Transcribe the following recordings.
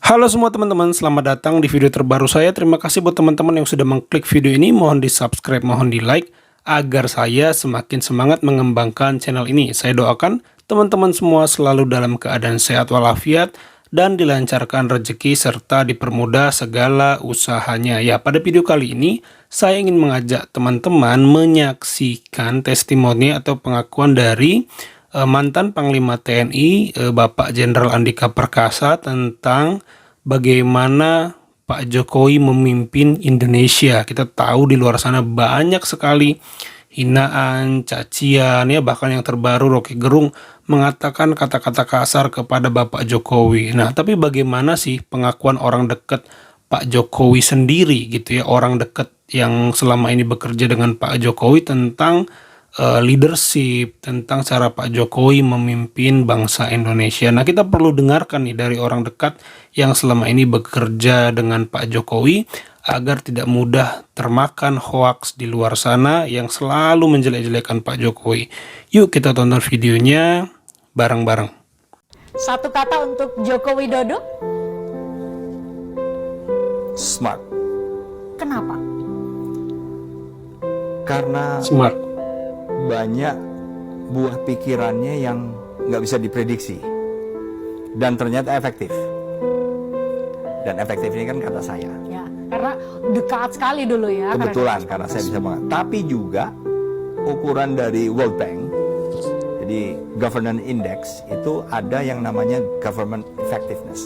Halo semua teman-teman, selamat datang di video terbaru saya. Terima kasih buat teman-teman yang sudah mengklik video ini. Mohon di subscribe, mohon di like, agar saya semakin semangat mengembangkan channel ini. Saya doakan teman-teman semua selalu dalam keadaan sehat walafiat dan dilancarkan rezeki serta dipermudah segala usahanya. Ya, pada video kali ini saya ingin mengajak teman-teman menyaksikan testimoni atau pengakuan dari mantan Panglima TNI Bapak Jenderal Andika Perkasa tentang bagaimana Pak Jokowi memimpin Indonesia. Kita tahu di luar sana banyak sekali hinaan, cacian, ya bahkan yang terbaru Rocky Gerung mengatakan kata-kata kasar kepada Bapak Jokowi. Nah, tapi bagaimana sih pengakuan orang dekat Pak Jokowi sendiri gitu ya, orang dekat yang selama ini bekerja dengan Pak Jokowi tentang leadership, tentang cara Pak Jokowi memimpin bangsa Indonesia. Nah, kita perlu dengarkan nih dari orang dekat yang selama ini bekerja dengan Pak Jokowi agar tidak mudah termakan hoaks di luar sana yang selalu menjelek-jelekan Pak Jokowi. Yuk kita tonton videonya bareng-bareng. Satu kata untuk Joko Widodo, Smart. kenapa? Karena Smart. banyak buah pikirannya yang nggak bisa diprediksi dan ternyata efektif. Dan efektif ini kan kata saya. Ya, karena dekat sekali dulu ya. Kebetulan karena saya bisa banget. Tapi juga ukuran dari World Bank, jadi Governance Index itu ada yang namanya Government Effectiveness.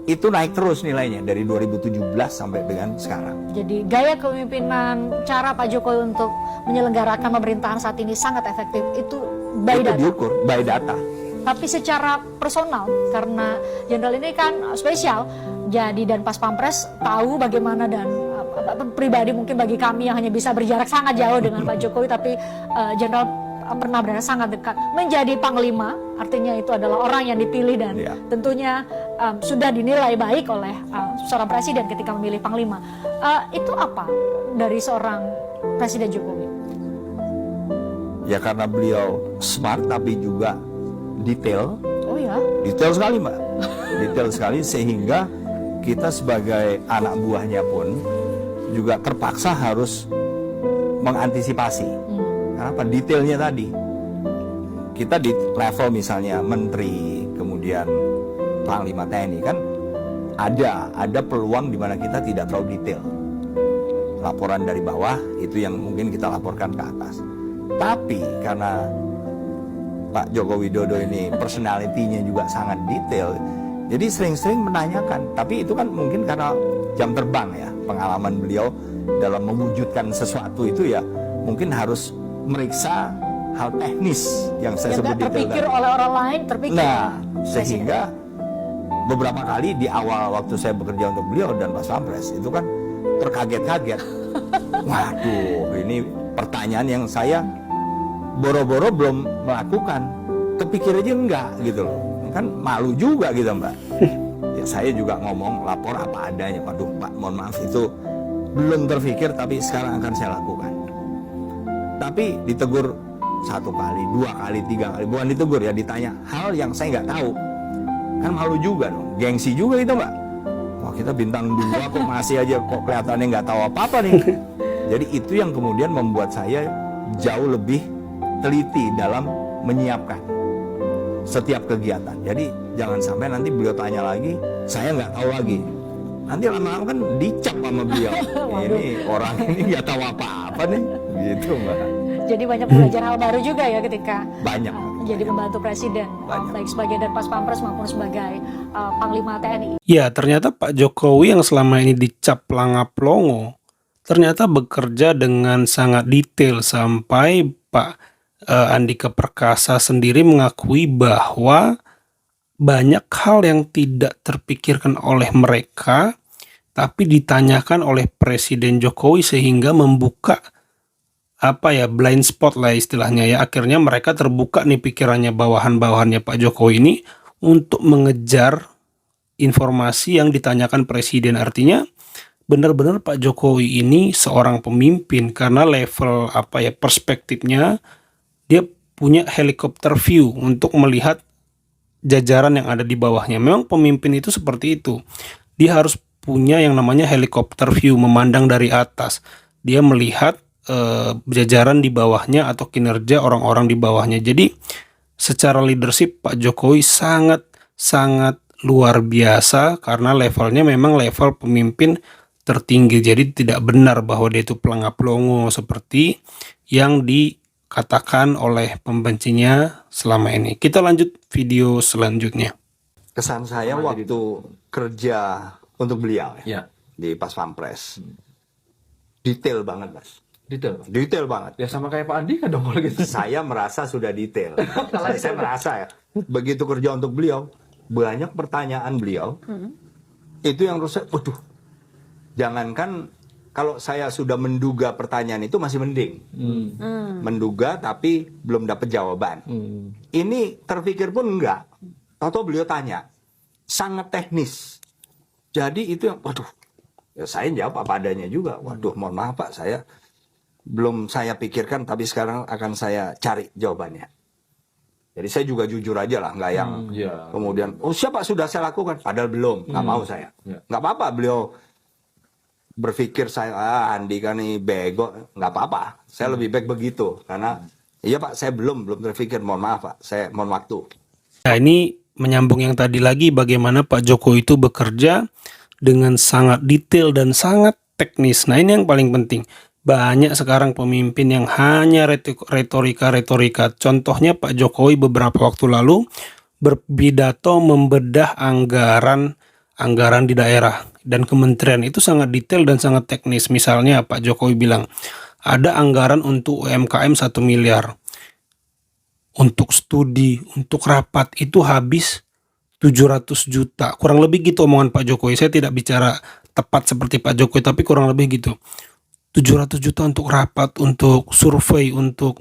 Itu naik terus nilainya dari 2017 sampai dengan sekarang. Jadi gaya kepemimpinan, cara Pak Jokowi untuk menyelenggarakan pemerintahan saat ini sangat efektif. Itu by Itu data. diukur by data. Tapi secara personal, karena jenderal ini kan spesial, jadi dan pas pampres tahu bagaimana dan pribadi mungkin bagi kami yang hanya bisa berjarak sangat jauh dengan Pak Jokowi, tapi jenderal pernah berada sangat dekat menjadi panglima, artinya itu adalah orang yang dipilih dan tentunya sudah dinilai baik oleh seorang presiden ketika memilih panglima. Itu apa dari seorang Presiden Jokowi? Ya karena beliau smart tapi juga detail. Oh ya, Detail sekali mbak. Detail sekali sehingga kita sebagai anak buahnya pun juga terpaksa harus mengantisipasi. Kenapa? Detailnya tadi. Kita di level misalnya menteri, kemudian panglima TNI kan ada peluang di mana kita tidak terlalu detail. Laporan dari bawah itu yang mungkin kita laporkan ke atas. Tapi karena Pak Joko Widodo ini personality-nya juga sangat detail, jadi sering-sering menanyakan. Tapi itu kan mungkin karena jam terbang ya, pengalaman beliau dalam mewujudkan sesuatu itu ya mungkin harus meriksa hal teknis yang saya sebut detail. Terpikir oleh orang lain, terpikir. Nah, sehingga beberapa kali di awal waktu saya bekerja untuk beliau dan Pak Pampres itu kan terkaget-kaget. Waduh, ini pertanyaan yang saya boro-boro belum melakukan, kepikir aja enggak gitu loh. Kan malu juga gitu mbak. Ya saya juga ngomong lapor apa adanya. Waduh Pak, mohon maaf itu belum terpikir tapi sekarang akan saya lakukan. Tapi ditegur 1 kali, 2 kali, 3 kali, bukan ditegur ya, ditanya hal yang saya nggak tahu, kan malu juga dong, gengsi juga gitu mbak. Wah kita bintang 2 kok masih aja kok kelihatannya nggak tahu apa-apa nih. Jadi itu yang kemudian membuat saya jauh lebih teliti dalam menyiapkan setiap kegiatan. Jadi jangan sampai nanti beliau tanya lagi, saya nggak tahu lagi. Nanti lama-lama kan dicap sama beliau. Ini orang ini nggak tahu apa-apa nih, gitu mbak. Jadi banyak belajar hal baru juga ya ketika Banyak. jadi pembantu presiden, baik sebagai dan pas pampres maupun sebagai panglima TNI. Ya, ternyata Pak Jokowi yang selama ini dicap langap-longo ternyata bekerja dengan sangat detail sampai Pak Andika Perkasa sendiri mengakui bahwa banyak hal yang tidak terpikirkan oleh mereka tapi ditanyakan oleh Presiden Jokowi sehingga membuka blind spot lah istilahnya ya. Akhirnya mereka terbuka nih pikirannya, bawahan-bawahannya Pak Jokowi ini untuk mengejar informasi yang ditanyakan Presiden. Artinya benar-benar Pak Jokowi ini seorang pemimpin karena level perspektifnya dia punya helikopter view untuk melihat jajaran yang ada di bawahnya. Memang pemimpin itu seperti itu. Dia harus punya yang namanya helikopter view, memandang dari atas. Dia melihat jajaran di bawahnya atau kinerja orang-orang di bawahnya. Jadi secara leadership Pak Jokowi sangat luar biasa karena levelnya memang level pemimpin tertinggi. Jadi tidak benar bahwa dia itu pelangap-pelongo seperti yang dikatakan oleh pembencinya selama ini. Kita lanjut video selanjutnya. Kesan saya waktu kerja untuk beliau Ya, di Pas Pampres, detail banget Mas. detail. Detail banget. Ya sama kayak Pak Andika dong kalau gitu. Saya merasa sudah detail. saya merasa ya, begitu kerja untuk beliau, banyak pertanyaan beliau, itu yang terus saya, waduh, jangankan kalau saya sudah menduga pertanyaan itu masih mending. Menduga tapi belum dapat jawaban. Ini terpikir pun enggak. Tahu beliau tanya, sangat teknis. Jadi itu yang, waduh, ya saya jawab apa adanya juga. Waduh, mohon maaf Pak, belum saya pikirkan, tapi sekarang akan saya cari jawabannya. Jadi saya juga jujur aja lah, nggak yang Iya. kemudian, oh siapa sudah saya lakukan, padahal belum, nggak mau saya. Iya. Nggak apa-apa beliau berpikir saya, Andika nih bego, nggak apa-apa. Saya lebih baik begitu, karena iya Pak, saya belum terpikir, mohon maaf Pak, saya mohon waktu. Nah, ini menyambung yang tadi lagi, bagaimana Pak Jokowi itu bekerja dengan sangat detail dan sangat teknis. Nah, ini yang paling penting. Banyak sekarang pemimpin yang hanya retorika. Contohnya Pak Jokowi beberapa waktu lalu berpidato membedah anggaran di daerah dan kementerian, itu sangat detail dan sangat teknis. Misalnya Pak Jokowi bilang ada anggaran untuk UMKM 1 miliar. Untuk studi, untuk rapat itu habis 700 juta. Kurang lebih gitu omongan Pak Jokowi. Saya tidak bicara tepat seperti Pak Jokowi, tapi kurang lebih gitu. 700 juta untuk rapat, untuk survei, untuk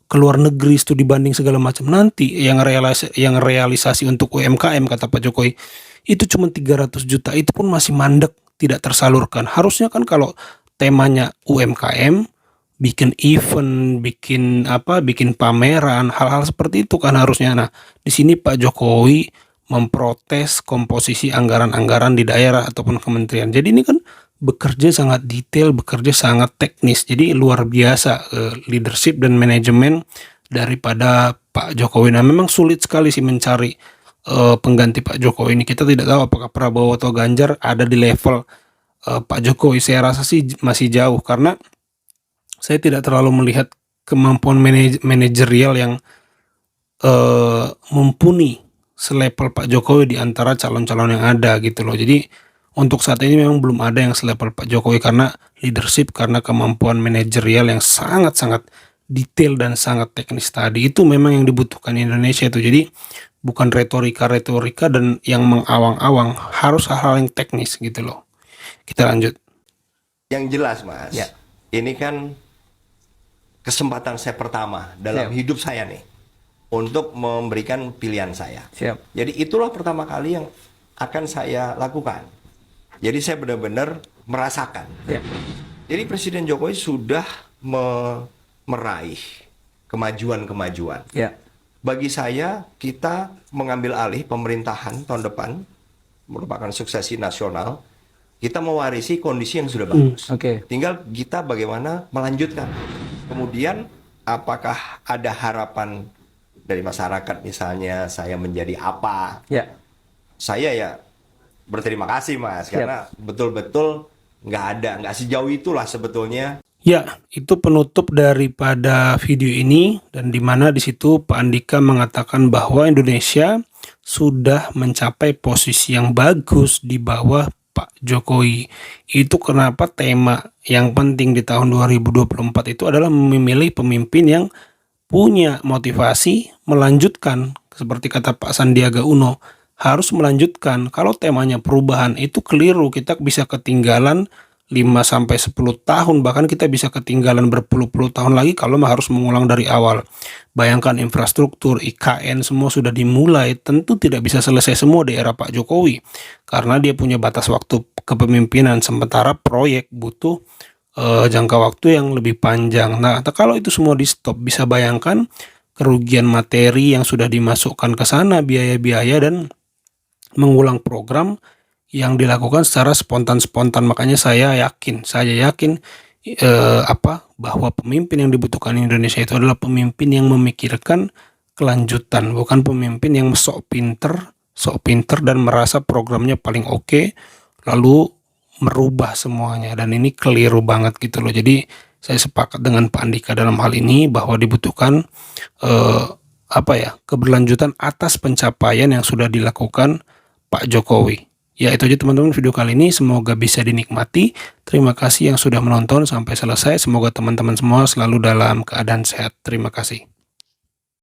keluar negeri, studi banding segala macam. Nanti yang realisasi untuk UMKM kata Pak Jokowi itu cuma 300 juta. Itu pun masih mandek, tidak tersalurkan. Harusnya kan kalau temanya UMKM, bikin event, bikin pameran, hal-hal seperti itu kan harusnya. Nah, di sini Pak Jokowi memprotes komposisi anggaran-anggaran di daerah ataupun kementerian. Jadi ini kan bekerja sangat detail, bekerja sangat teknis. Jadi luar biasa leadership dan manajemen daripada Pak Jokowi. Nah, memang sulit sekali sih mencari pengganti Pak Jokowi ini. Kita tidak tahu apakah Prabowo atau Ganjar ada di level Pak Jokowi. Saya rasa sih masih jauh karena saya tidak terlalu melihat kemampuan manajerial yang mumpuni selevel Pak Jokowi di antara calon-calon yang ada gitu loh. Jadi untuk saat ini memang belum ada yang selevel Pak Jokowi karena leadership, karena kemampuan manajerial yang sangat-sangat detail dan sangat teknis tadi. Itu memang yang dibutuhkan Indonesia itu. Jadi bukan retorika dan yang mengawang-awang, harus hal-hal yang teknis gitu loh. Kita lanjut. Yang jelas Mas, ini kan kesempatan saya pertama dalam hidup saya nih untuk memberikan pilihan saya. Jadi itulah pertama kali yang akan saya lakukan. Jadi saya benar-benar merasakan. Jadi Presiden Jokowi sudah meraih kemajuan-kemajuan. Bagi saya, kita mengambil alih pemerintahan tahun depan merupakan suksesi nasional. Kita mewarisi kondisi yang sudah bagus. Tinggal kita bagaimana melanjutkan. Kemudian apakah ada harapan dari masyarakat, misalnya saya menjadi apa? Saya ya berterima kasih Mas, karena betul-betul nggak sejauh itulah sebetulnya. Ya, itu penutup daripada video ini, dan dimana di situ Pak Andika mengatakan bahwa Indonesia sudah mencapai posisi yang bagus di bawah Pak Jokowi. Itu kenapa tema yang penting di tahun 2024 itu adalah memilih pemimpin yang punya motivasi melanjutkan, seperti kata Pak Sandiaga Uno, harus melanjutkan. Kalau temanya perubahan itu keliru, kita bisa ketinggalan 5-10 tahun, bahkan kita bisa ketinggalan berpuluh-puluh tahun lagi kalau harus mengulang dari awal. Bayangkan infrastruktur, IKN semua sudah dimulai, tentu tidak bisa selesai semua di era Pak Jokowi karena dia punya batas waktu kepemimpinan, sementara proyek butuh jangka waktu yang lebih panjang. Nah, kalau itu semua di stop, bisa bayangkan kerugian materi yang sudah dimasukkan ke sana, biaya-biaya, dan mengulang program yang dilakukan secara spontan-spontan. Makanya saya yakin bahwa pemimpin yang dibutuhkan Indonesia itu adalah pemimpin yang memikirkan kelanjutan, bukan pemimpin yang sok pinter dan merasa programnya paling oke lalu merubah semuanya, dan ini keliru banget gitu loh. Jadi saya sepakat dengan Pak Andika dalam hal ini bahwa dibutuhkan keberlanjutan atas pencapaian yang sudah dilakukan Pak Jokowi. Ya, itu aja teman-teman video kali ini, semoga bisa dinikmati. Terima kasih yang sudah menonton sampai selesai. Semoga teman-teman semua selalu dalam keadaan sehat. Terima kasih.